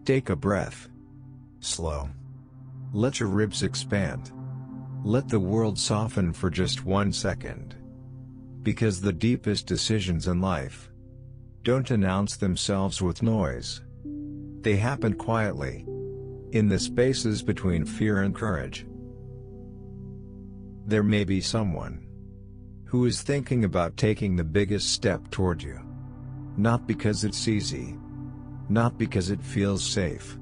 Take a breath. Slow. Let your ribs expand. Let the world soften for just 1 second. Because the deepest decisions in life don't announce themselves with noise. They happen quietly, in the spaces between fear and courage. There may be someone who is thinking about taking the biggest step toward you. Not because it's easy, not because it feels safe,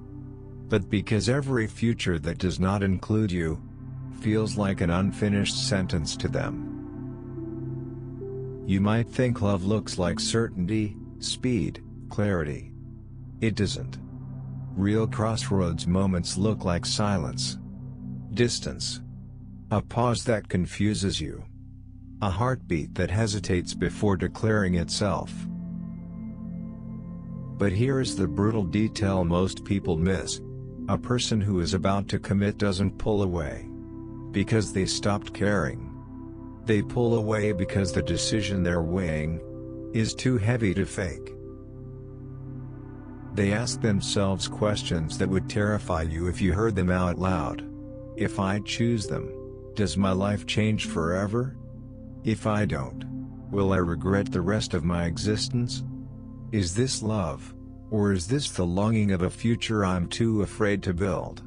but because every future that does not include you feels like an unfinished sentence to them. You might think love looks like certainty, speed, clarity. It doesn't. Real crossroads moments look like silence, distance, a pause that confuses you, a heartbeat that hesitates before declaring itself. But here is the brutal detail most people miss. A person who is about to commit doesn't pull away because they stopped caring. They pull away because the decision they're weighing is too heavy to fake. They ask themselves questions that would terrify you if you heard them out loud. If I choose them, does my life change forever? If I don't, will I regret the rest of my existence? Is this love, or is this the longing of a future I'm too afraid to build?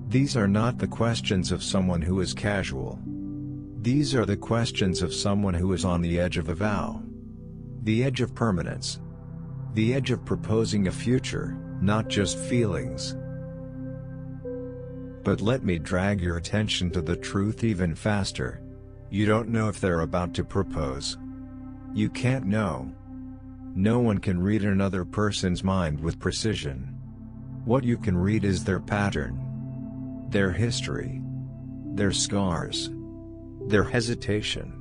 These are not the questions of someone who is casual. These are the questions of someone who is on the edge of a vow. The edge of permanence. The edge of proposing a future, not just feelings. But let me drag your attention to the truth even faster. You don't know if they're about to propose. You can't know. No one can read another person's mind with precision. What you can read is their pattern, their history, their scars, their hesitation,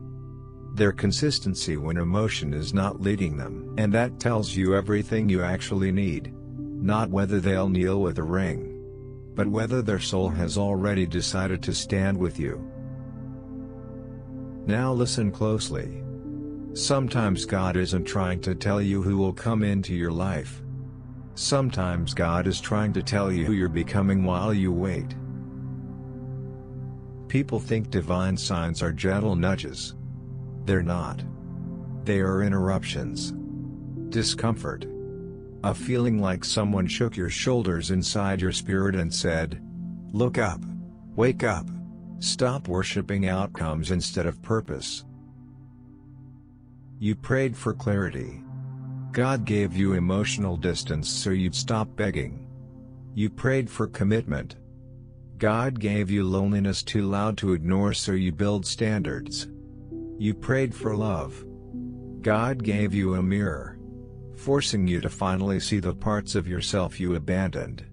their consistency when emotion is not leading them. And that tells you everything you actually need. Not whether they'll kneel with a ring, but whether their soul has already decided to stand with you. Now listen closely. Sometimes God isn't trying to tell you who will come into your life. Sometimes God is trying to tell you who you're becoming while you wait. People think divine signs are gentle nudges. They're not. They are interruptions. Discomfort. A feeling like someone shook your shoulders inside your spirit and said, "Look up. Wake up. Stop worshiping outcomes instead of purpose." You prayed for clarity. God gave you emotional distance so you'd stop begging. You prayed for commitment. God gave you loneliness too loud to ignore so you build standards. You prayed for love. God gave you a mirror, forcing you to finally see the parts of yourself you abandoned,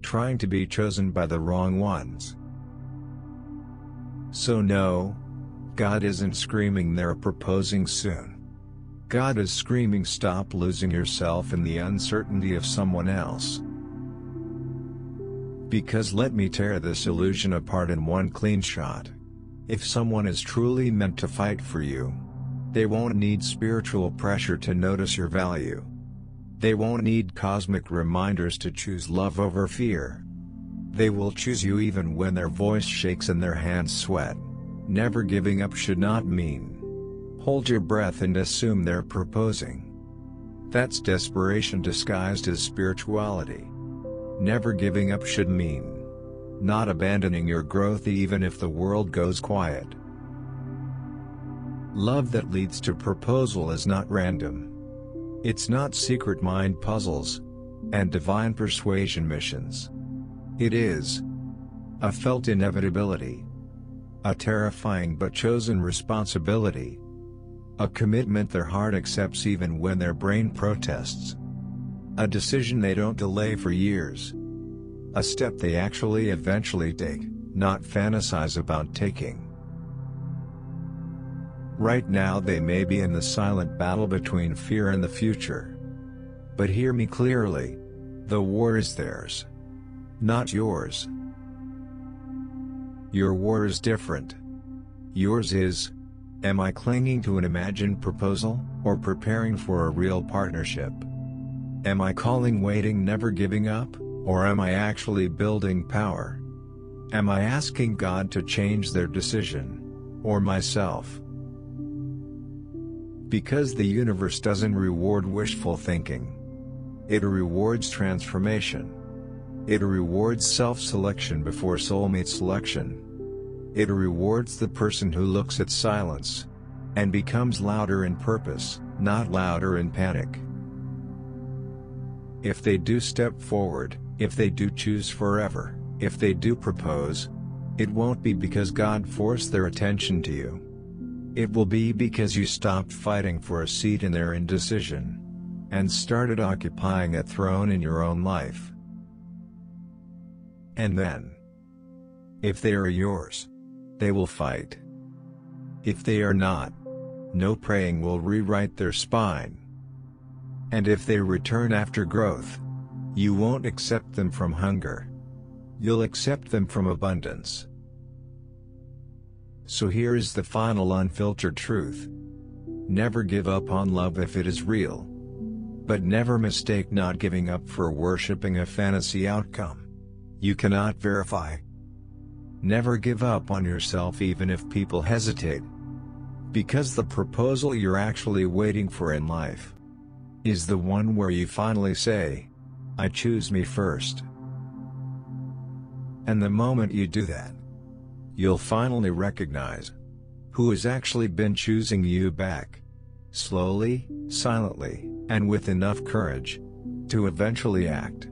trying to be chosen by the wrong ones. So no, God isn't screaming they're proposing soon. God is screaming stop losing yourself in the uncertainty of someone else. Because let me tear this illusion apart in one clean shot. If someone is truly meant to fight for you, they won't need spiritual pressure to notice your value. They won't need cosmic reminders to choose love over fear. They will choose you even when their voice shakes and their hands sweat. Never giving up should not mean hold your breath and assume they're proposing. That's desperation disguised as spirituality. Never giving up should mean not abandoning your growth even if the world goes quiet. Love that leads to proposal is not random. It's not secret mind puzzles and divine persuasion missions. It is a felt inevitability, a terrifying but chosen responsibility, a commitment their heart accepts even when their brain protests, a decision they don't delay for years, a step they actually eventually take, not fantasize about taking. Right now they may be in the silent battle between fear and the future. But hear me clearly, the war is theirs, not yours. Your war is different. Yours is, am I clinging to an imagined proposal, or preparing for a real partnership? Am I calling waiting never giving up, or am I actually building power? Am I asking God to change their decision, or myself? Because the universe doesn't reward wishful thinking. It rewards transformation. It rewards self-selection before soulmate selection. It rewards the person who looks at silence and becomes louder in purpose, not louder in panic. If they do step forward, if they do choose forever, if they do propose, it won't be because God forced their attention to you. It will be because you stopped fighting for a seat in their indecision and started occupying a throne in your own life. And then, if they are yours, they will fight. If they are not, no praying will rewrite their spine. And if they return after growth, you won't accept them from hunger. You'll accept them from abundance. So here is the final unfiltered truth. Never give up on love if it is real. But never mistake not giving up for worshipping a fantasy outcome you cannot verify. Never give up on yourself even if people hesitate. Because the proposal you're actually waiting for in life is the one where you finally say, I choose me first. And the moment you do that, you'll finally recognize who has actually been choosing you back. Slowly, silently, and with enough courage to eventually act.